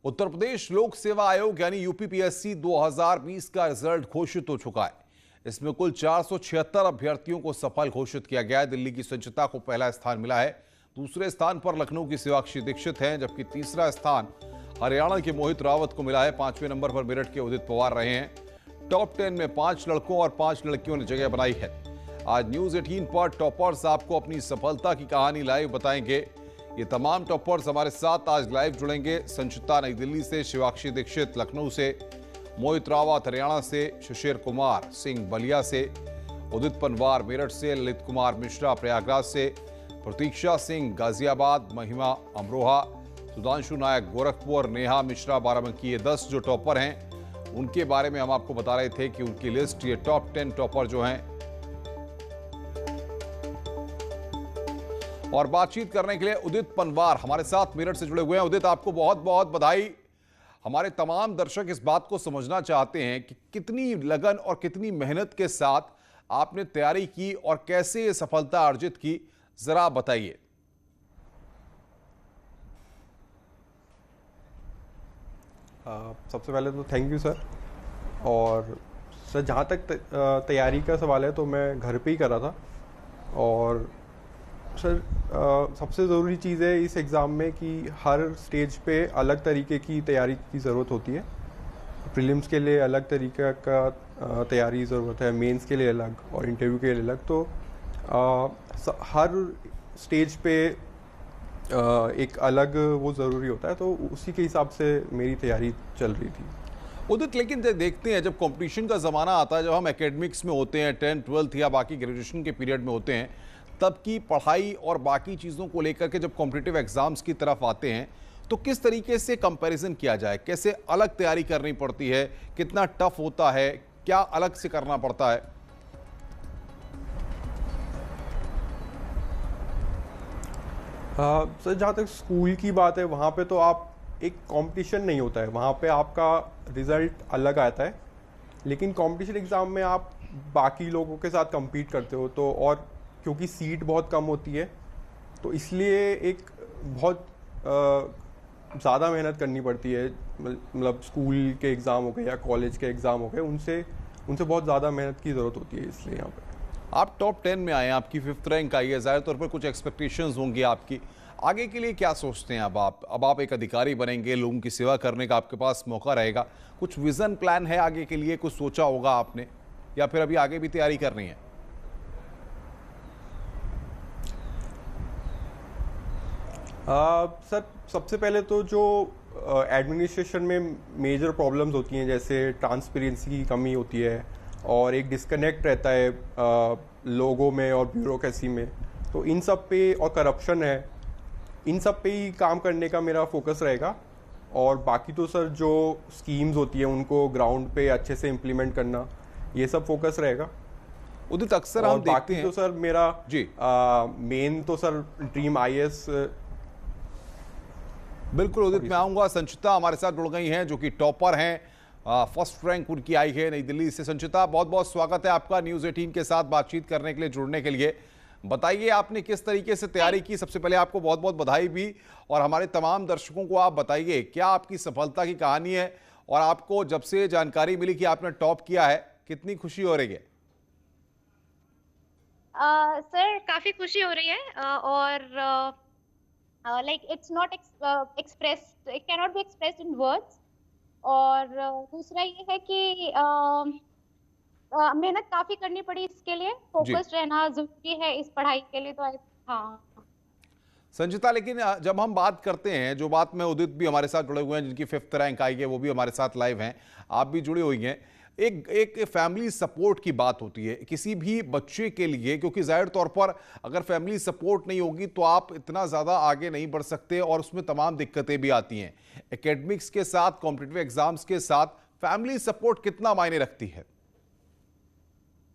उत्तर प्रदेश लोक सेवा आयोग यानी यूपीपीएससी 2020 का रिजल्ट घोषित हो चुका है। इसमें कुल 476 अभ्यर्थियों को सफल घोषित किया गया है। दिल्ली की संचिता को पहला स्थान मिला है। दूसरे स्थान पर लखनऊ की शिवाक्षी दीक्षित हैं, जबकि तीसरा स्थान हरियाणा के मोहित रावत को मिला है। 5वें नंबर पर मेरठ के उदित पवार रहे हैं। टॉप 10 में 5 लड़कों और 5 लड़कियों ने जगह बनाई है। आज न्यूज 18 पर टॉपर्स आपको अपनी सफलता की कहानी लाइव बताएंगे। ये तमाम टॉपर्स हमारे साथ आज लाइव जुड़ेंगे। संचिता नई दिल्ली से, शिवाक्षी दीक्षित लखनऊ से, मोहित रावत हरियाणा से, शिशिर कुमार सिंह बलिया से, उदित पनवार मेरठ से, ललित कुमार मिश्रा प्रयागराज से, प्रतीक्षा सिंह गाजियाबाद, महिमा अमरोहा, सुधांशु नायक गोरखपुर, नेहा मिश्रा बाराबंकी। ये 10 जो टॉपर हैं उनके बारे में हम आपको बता रहे थे कि उनकी लिस्ट, ये टॉप 10 टॉपर जो हैं। और बातचीत करने के लिए उदित पनवार हमारे साथ मेरठ से जुड़े हुए हैं। उदित, आपको बहुत बहुत बधाई। हमारे तमाम दर्शक इस बात को समझना चाहते हैं कि कितनी लगन और कितनी मेहनत के साथ आपने तैयारी की और कैसे ये सफलता अर्जित की, जरा बताइए। सबसे पहले तो थैंक यू सर। और सर, जहाँ तक तैयारी का सवाल है तो मैं घर पे ही कर रहा था। और सर, सबसे ज़रूरी चीज़ है इस एग्ज़ाम में कि हर स्टेज पे अलग तरीके की तैयारी की ज़रूरत होती है। प्रीलिम्स के लिए अलग तरीके का तैयारी ज़रूरत है, मेंस के लिए अलग और इंटरव्यू के लिए अलग। तो हर स्टेज पे एक अलग वो ज़रूरी होता है, तो उसी के हिसाब से मेरी तैयारी चल रही थी। उदित, लेकिन देखते हैं जब कंपटीशन का ज़माना आता है, जब हम एकेडमिक्स में होते हैं, 10th 12th या बाकी ग्रेजुएशन के पीरियड में होते हैं, तब की पढ़ाई और बाकी चीज़ों को लेकर के जब कॉम्पिटिटिव एग्जाम्स की तरफ आते हैं तो किस तरीके से कंपैरिजन किया जाए, कैसे अलग तैयारी करनी पड़ती है, कितना टफ होता है, क्या अलग से करना पड़ता है? सर, जहाँ तक स्कूल की बात है वहाँ पे तो आप एक कंपटीशन नहीं होता है, वहाँ पे आपका रिजल्ट अलग आता है। लेकिन कंपटीशन एग्ज़ाम में आप बाकी लोगों के साथ compete करते हो, तो और क्योंकि सीट बहुत कम होती है तो इसलिए एक बहुत ज़्यादा मेहनत करनी पड़ती है। मतलब स्कूल के एग्ज़ाम हो गए या कॉलेज के एग्ज़ाम हो गए, उनसे बहुत ज़्यादा मेहनत की ज़रूरत होती है, इसलिए यहाँ पे। आप टॉप 10 में आए, आपकी 5th रैंक आई है, ज़ाहिर तौर पर कुछ एक्सपेक्टेशंस होंगी आपकी। आगे के लिए क्या सोचते हैं? अब आप एक अधिकारी बनेंगे, लोगों की सेवा करने का आपके पास मौका रहेगा। कुछ विज़न प्लान है आगे के लिए, कुछ सोचा होगा आपने, या फिर अभी आगे भी तैयारी करनी है? सर, सबसे पहले तो जो एडमिनिस्ट्रेशन में मेजर प्रॉब्लम्स होती हैं, जैसे ट्रांसपेरेंसी की कमी होती है और एक डिस्कनेक्ट रहता है लोगों में और ब्यूरोक्रेसी में, तो इन सब पे, और करप्शन है, इन सब पे ही काम करने का मेरा फोकस रहेगा। और बाकी तो सर, जो स्कीम्स होती हैं उनको ग्राउंड पे अच्छे से इम्प्लीमेंट करना, ये सब फोकस रहेगा। उदित, अक्सर हम देखते हैं तो सर मेरा जी मेन तो सर ड्रीम IAS। बिल्कुल उदित, मैं आऊंगा। संचिता हमारे साथ जुड़ गई हैं, जो कि टॉपर हैं। फर्स्ट रैंक उनकी आई है नई दिल्ली से। संचिता, बहुत बहुत स्वागत है आपका न्यूज़ 18 के साथ बातचीत करने के लिए, जुड़ने के लिए। बताइए आपने किस तरीके से तैयारी की। सबसे पहले आपको बहुत बहुत बधाई भी, और हमारे तमाम दर्शकों को आप बताइए क्या आपकी सफलता की कहानी है, और आपको जब से जानकारी मिली कि आपने टॉप किया है, कितनी खुशी हो रही है? सर, काफी खुशी हो रही है। और like it's not expressed, it can not be expressed in words. और दूसरा ये है कि मेहनत काफी करनी पड़ी इसके लिए, जी फोकस्ड रहना जरूरी है इस पढ़ाई के लिए। तो हाँ संचिता, लेकिन जब हम बात करते हैं, जो बात में उदित भी हमारे साथ जुड़े हुए हैं, जिनकी 5th रैंक आई है, वो भी हमारे साथ लाइव हैं, आप भी जुड़ी हुई हैं। एक फैमिली सपोर्ट की बात होती है किसी भी बच्चे के लिए, क्योंकि जाहिर तौर पर अगर फैमिली सपोर्ट नहीं होगी तो आप इतना ज़्यादा आगे नहीं बढ़ सकते, और उसमें तमाम दिक्कतें भी आती हैं। एकेडमिक्स के साथ, कॉम्पिटिटिव एग्जाम्स के साथ फैमिली सपोर्ट कितना मायने रखती है?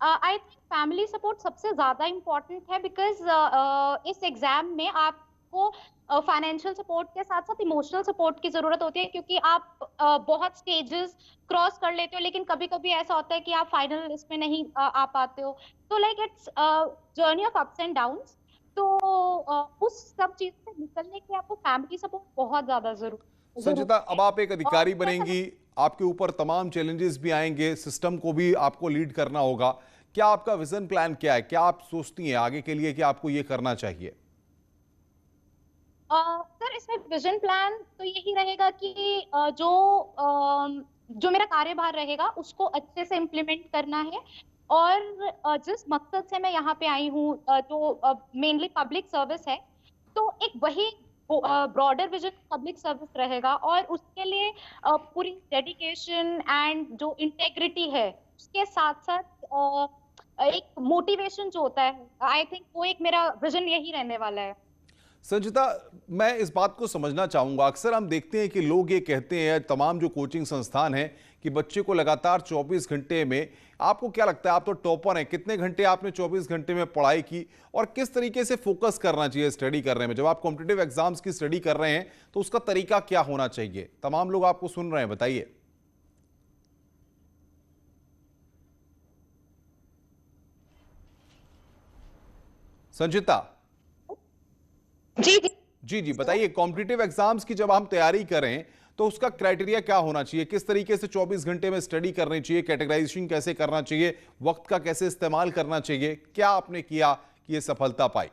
आई थिंक फैमिली सपोर्ट सबसे ज्यादा इम्पोर्टेंट है, बिकॉज इस एग्जाम में आपको फाइनेंशियल सपोर्ट के साथ साथ इमोशनल सपोर्ट की जरूरत होती है, क्योंकि आप बहुत स्टेजेस क्रॉस कर लेते हो, लेकिन कभी कभी ऐसा होता है कि आप फाइनल लिस्ट में नहीं आ पाते हो। तो like it's journey of ups and downs. तो उस सब चीज से निकलने के लिए आपको फैमिली सपोर्ट बहुत ज्यादा जरूरी। संचिता, जरूरत अब है। आप एक अधिकारी और बनेंगी, आपके ऊपर तमाम चैलेंजेस भी आएंगे, सिस्टम को भी आपको लीड करना होगा। क्या आपका विजन प्लान क्या है? क्या आप सोचती हैं आगे के लिए कि आपको ये करना चाहिए? सर, इसमें विजन प्लान तो यही रहेगा कि जो मेरा कार्यभार रहेगा उसको अच्छे से इम्प्लीमेंट करना है। और जिस मकसद से मैं यहाँ पे आई हूँ, जो मेनली पब्लिक सर्विस है, तो एक वही ब्रॉडर विजन पब्लिक सर्विस रहेगा। और उसके लिए पूरी डेडिकेशन एंड जो इंटेग्रिटी है उसके साथ साथ एक मोटिवेशन जो होता है, आई थिंक वो एक मेरा विजन यही रहने वाला है। संचिता, मैं इस बात को समझना चाहूंगा, अक्सर हम देखते हैं कि लोग ये कहते हैं, तमाम जो कोचिंग संस्थान हैं, कि बच्चे को लगातार 24 घंटे में, आपको क्या लगता है, आप तो टॉपर हैं, कितने घंटे आपने 24 घंटे में पढ़ाई की और किस तरीके से फोकस करना चाहिए स्टडी करने में? जब आप कॉम्पिटिटिव एग्जाम्स की स्टडी कर रहे हैं तो उसका तरीका क्या होना चाहिए? तमाम लोग आपको सुन रहे हैं, बताइए। संचिता जी जी। जी जी, बताइए, कॉम्पिटिटिव एग्जाम्स की जब हम तैयारी करें तो उसका क्राइटेरिया क्या होना चाहिए? किस तरीके से 24 घंटे में स्टडी करनी चाहिए? कैटेगराइजेशन कैसे करना चाहिए? वक्त का कैसे इस्तेमाल करना चाहिए? क्या आपने किया कि ये सफलता पाई?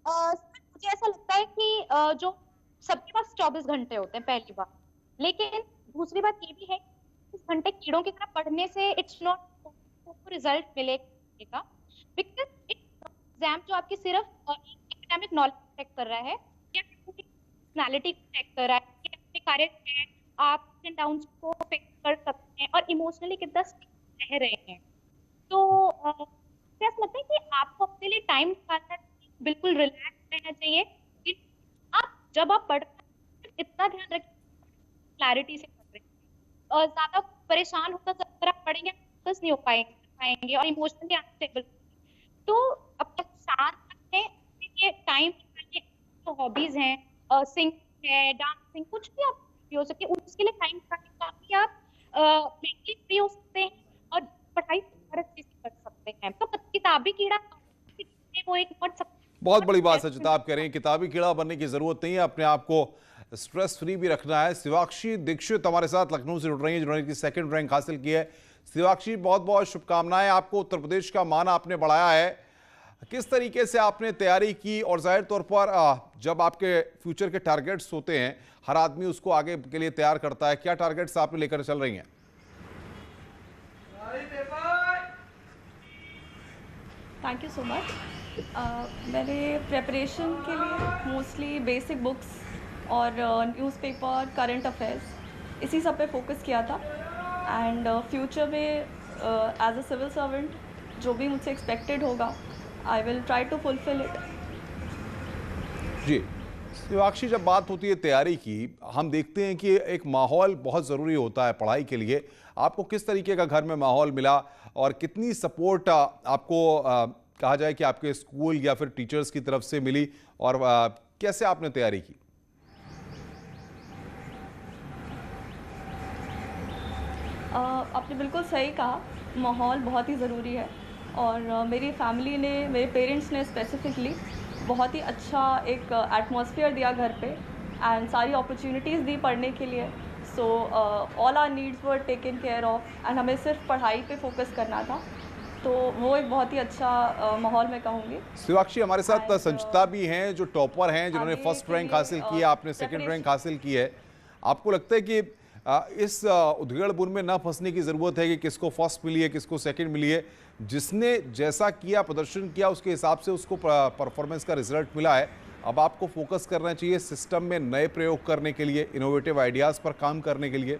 मुझे ऐसा लगता है कि जो सबके पास 24 घंटे होते हैं, पहली बात। लेकिन दूसरी बात ये भी है कि 24 घंटे कीड़ों की तरह पढ़ने से इट्स नॉट रिजल्ट मिलेगा। बिकॉज एग्जाम जो आपकी सिर्फ एकेडमिक नॉलेज चेक कर रहा है या पूरी पर्सनालिटी को चेक कर रहा है कि अपने कार्य में आप डाउन्स को फेस कर सकते हैं और इमोशनली कितना स्टेबल रह रहे हैं। तो मुझे ऐसा लगता है कि आपको अपने लिए टाइम निकालना चाहिए, बिल्कुल रिलैक्स रहना चाहिए। कि आप जब आप पढ़ रहे हैं इतना ध्यान रखिए क्लैरिटी से पढ़ रहे हैं। और ज्यादा परेशान होकर अगर आप पढ़ेंगे फोकस नहीं हो पाएंगे और इमोशनली अनस्टेबल। तो अपना शांत रखें, अपने लिए टाइम निकालिए। जो हॉबीज हैं, सिंगिंग है, डांसिंग, कुछ भी आप भी हो सके, उसके लिए टाइम निकालिए ताकि आप मेंटली फ्री हो सकते हैं और पढ़ाई और अच्छे से कर सकते हैं। तो किताबी कीड़ा वो एक बहुत बहुत बड़ी बात संचिता, आप कह रही हैं किताबी कीड़ा बनने की जरूरत नहीं है, अपने आप को स्ट्रेस फ्री भी रखना है। शिवाक्षी दीक्षित हमारे साथ लखनऊ से जुड़ रही हैं, जिन्होंने की 2nd रैंक हासिल की है। शिवाक्षी, बहुत बहुत शुभकामनाएं आपको। उत्तर प्रदेश का मान आपने बढ़ाया है। किस तरीके से आपने तैयारी की? और जाहिर तौर पर जब आपके फ्यूचर के टारगेट्स होते हैं, हर आदमी उसको आगे के लिए तैयार करता है। क्या टारगेट्स आपने लेकर चल रही हैं? Thank you so much. मैंने प्रेपरेशन के लिए मोस्टली बेसिक बुक्स और न्यूज़पेपर, करंट अफेयर्स, इसी सब पे फोकस किया था। एंड फ्यूचर में एज अ सिविल सर्वेंट जो भी मुझसे एक्सपेक्टेड होगा, I will try to fulfil it. जी शिवाक्षी, जब बात होती है तैयारी की, हम देखते हैं कि एक माहौल बहुत ज़रूरी होता है पढ़ाई के लिए। आपको किस तरीके का घर में माहौल मिला और कितनी सपोर्ट आपको कहा जाए कि आपके स्कूल या फिर टीचर्स की तरफ से मिली, और कैसे आपने तैयारी की? आपने बिल्कुल सही कहा, माहौल बहुत ही ज़रूरी है। और मेरी फैमिली ने, मेरे पेरेंट्स ने स्पेसिफिकली बहुत ही अच्छा एक एटमॉस्फेयर दिया घर पे, एंड सारी अपॉर्चुनिटीज़ दी पढ़ने के लिए। So all our needs were taken care of, and हमें सिर्फ पढ़ाई पे फोकस करना था। तो वो एक बहुत ही अच्छा माहौल मैं कहूँगी। शिवाक्षी, हमारे साथ संचिता भी हैं जो टॉपर हैं, जिन्होंने आगे 1st के रैंक लिए, हासिल की है, आपने 2nd रैंक preparation- हासिल की है। आपको लगता है कि इस उधेड़ बुन में ना फंसने की ज़रूरत है कि किसको 1st मिली है, किसको 2nd मिली है? जिसने जैसा किया, प्रदर्शन किया, उसके हिसाब से उसको परफॉर्मेंस का रिजल्ट मिला है। अब आपको फोकस करना चाहिए सिस्टम में नए प्रयोग करने के लिए, इनोवेटिव आइडियाज़ पर काम करने के लिए।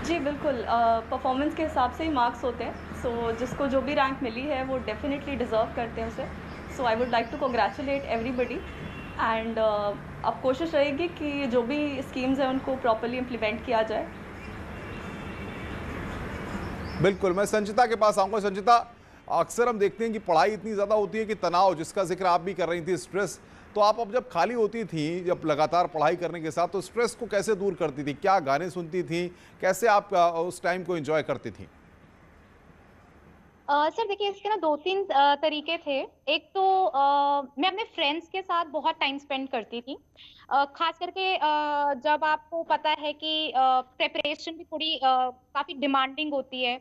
जी बिल्कुल, परफॉर्मेंस के हिसाब से ही मार्क्स होते हैं। सो जिसको जो भी रैंक मिली है वो डेफिनेटली डिज़र्व करते हैं उसे। So I would like to congratulate everybody. And अब कोशिश रहेगी कि जो भी स्कीम्स हैं उनको प्रॉपर्ली इम्प्लीमेंट किया जाए। बिल्कुल, मैं संचिता के पास आऊँगा। संचिता, अक्सर हम देखते हैं कि पढ़ाई इतनी ज़्यादा होती है कि तनाव, जिसका जिक्र आप भी कर रही थी, स्ट्रेस, तो आप अब जब खाली होती थी, जब लगातार पढ़ाई करने के साथ, तो स्ट्रेस को कैसे दूर करती थी? क्या गाने सुनती थी? कैसे आप उस टाइम को एंजॉय करती थी? सर देखिए, इसके ना 2-3 तरीके थे। एक तो मैं अपने फ्रेंड्स के साथ बहुत टाइम स्पेंड करती थी। खास करके जब आपको पता है कि प्रिपरेशन भी थोड़ी काफ़ी डिमांडिंग होती है,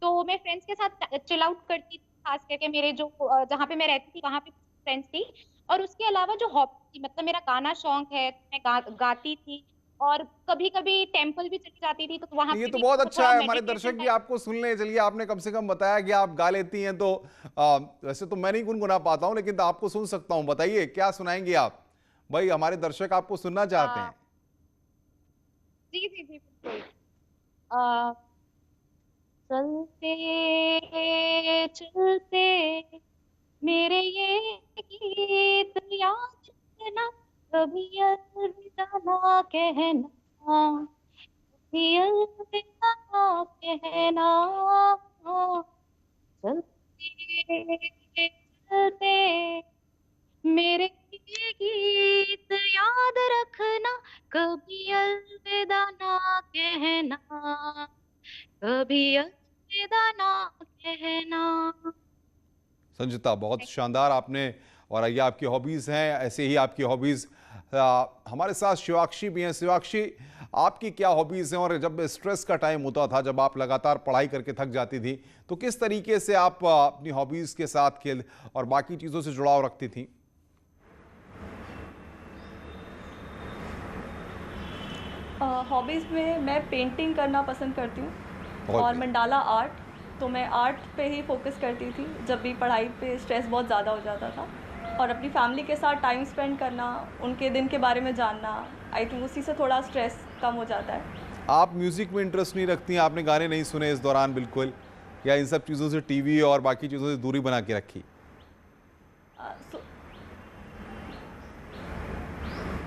तो मैं फ्रेंड्स के साथ चिल आउट करती थी। खास करके मेरे जो जहाँ पे मैं रहती थी वहाँ पे फ्रेंड्स थी। और उसके अलावा जो हॉबी थी, मतलब मेरा गाना शौक है, मैं गाती थी और कभी-कभी टेंपल भी चली जाती थी, तो वहाँ ये पे तो भी बहुत अच्छा थोड़ा है, हमारे मेडिटेशन दर्शक भी टाइप। आपको सुन लें। चलिए, आपने कम से कम बताया कि आप गा लेती हैं, तो वैसे तो मैं नहीं गुनगुना पाता हूं, लेकिन आपको सुन सकता हूं। बताइए, क्या सुनाएंगी आप? भाई, हमारे दर्शक आपको सुनना चाहते अ, हैं। जी, जी, जी, बिल्कुल। अ, चलते चलते मेरे ये गीत याद रखना, कभी अलविदा ना कहना, कभी अलविदा ना कहना। चलते चलते मेरे ये गीत याद रखना, कभी अलविदा ना कहना, कभी अलविदा ना कहना। संजिता, बहुत शानदार आपने। और ये आपकी हॉबीज हैं, ऐसे ही आपकी हॉबीज। हमारे साथ शिवाक्षी भी हैं। शिवाक्षी, आपकी क्या हॉबीज हैं? और जब स्ट्रेस का टाइम होता था, जब आप लगातार पढ़ाई करके थक जाती थी, तो किस तरीके से आप अपनी हॉबीज के साथ खेल और बाकी चीजों से जुड़ाव रखती थी? हॉबीज़ में मैं पेंटिंग करना पसंद करती हूँ बहुत और बढ़िया। Mandala art. तो मैं आर्ट पे ही फोकस करती थी जब भी पढ़ाई पे स्ट्रेस बहुत ज़्यादा हो जाता था। और अपनी फैमिली के साथ टाइम स्पेंड करना, उनके दिन के बारे में जानना, आई थिंक उसी से थोड़ा स्ट्रेस कम हो जाता है। आप म्यूजिक में इंटरेस्ट नहीं रखती हैं? आपने गाने नहीं सुने इस दौरान बिल्कुल? या इन सब चीज़ों से, टीवी और बाकी चीज़ों से दूरी बना के रखी? सो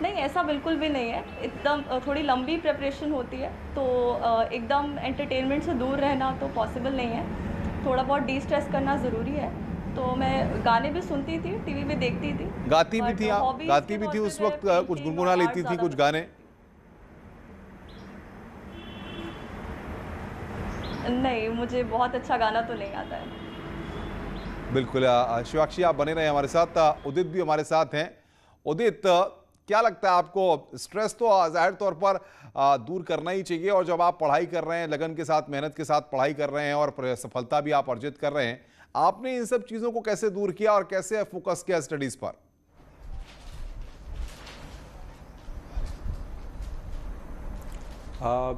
नहीं, ऐसा बिल्कुल भी नहीं है। एकदम थोड़ी लंबी प्रिपरेशन होती है, तो एकदम एंटरटेनमेंट से दूर रहना तो पॉसिबल नहीं है। थोड़ा बहुत डी स्ट्रेस करना ज़रूरी है। तो मैं गाने भी सुनती थी, टीवी भी देखती थी। गाती भी बट थी आप? हॉबीज़ गाती के भी तौर थी पे उस मैं वक्त? कुछ पेंटिंग और गुनगुना आर्ट लेती थी ज़्यादा कुछ प्रेफ़र गाने? करती थी। नहीं, मुझे बहुत अच्छा गाना तो नहीं आता है। बिल्कुल। शिवाक्षी, आप बने रहे हमारे साथ। उदित भी हमारे साथ हैं। उदित, क्या लगता है आपको? स्ट्रेस तो जाहिर तौर पर दूर करना ही चाहिए, और जब आप पढ़ाई कर रहे हैं, लगन के साथ, मेहनत के साथ पढ़ाई कर रहे हैं और सफलता भी आप अर्जित कर रहे हैं, आपने इन सब चीज़ों को कैसे दूर किया और कैसे फोकस किया स्टडीज पर?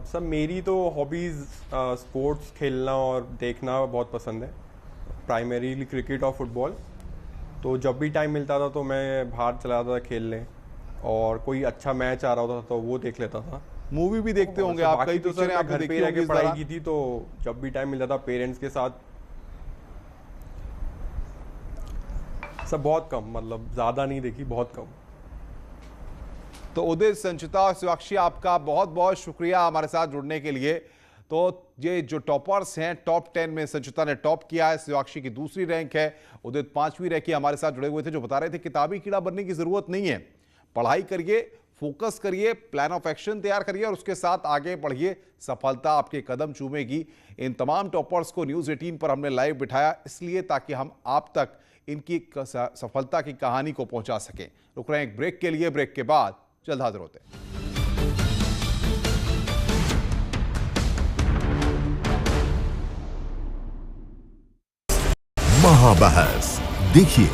सर, मेरी तो हॉबीज़ स्पोर्ट्स खेलना और देखना बहुत पसंद है। प्राइमरीली क्रिकेट और फुटबॉल। तो जब भी टाइम मिलता था तो मैं बाहर चला जाता था खेलने, और कोई अच्छा मैच आ रहा होता था तो वो देख लेता था। मूवी भी देखते और होंगे सर, आप? बाकी कई तो पिक्चरें सर मैं आपने घर पे देखी ही रह होंगी के इस पढ़ाई दौरान? की थी, तो जब भी टाइम मिलता था पेरेंट्स के साथ। सब बहुत कम, मतलब ज़्यादा नहीं देखी, बहुत कम। तो उदित, संचिता और शिवाक्षी, आपका बहुत बहुत शुक्रिया हमारे साथ जुड़ने के लिए। तो ये जो टॉपर्स हैं, टॉप 10 में संचिता ने टॉप किया है, शिवाक्षी की दूसरी रैंक है, उदित 5वीं रैंक की हमारे साथ जुड़े हुए थे, जो बता रहे थे किताबी कीड़ा बनने की जरूरत नहीं है। पढ़ाई करिए, फोकस करिए, प्लान ऑफ एक्शन तैयार करिए और उसके साथ आगे बढ़िए। सफलता आपके कदम चूमेगी। इन तमाम टॉपर्स को न्यूज़ 18 पर हमने लाइव बिठाया, इसलिए ताकि हम आप तक इनकी सफलता की कहानी को पहुंचा सकें। रुक रहे हैं एक ब्रेक के लिए। ब्रेक के बाद जल्द हाजिर होते हैं। महाबहस देखिए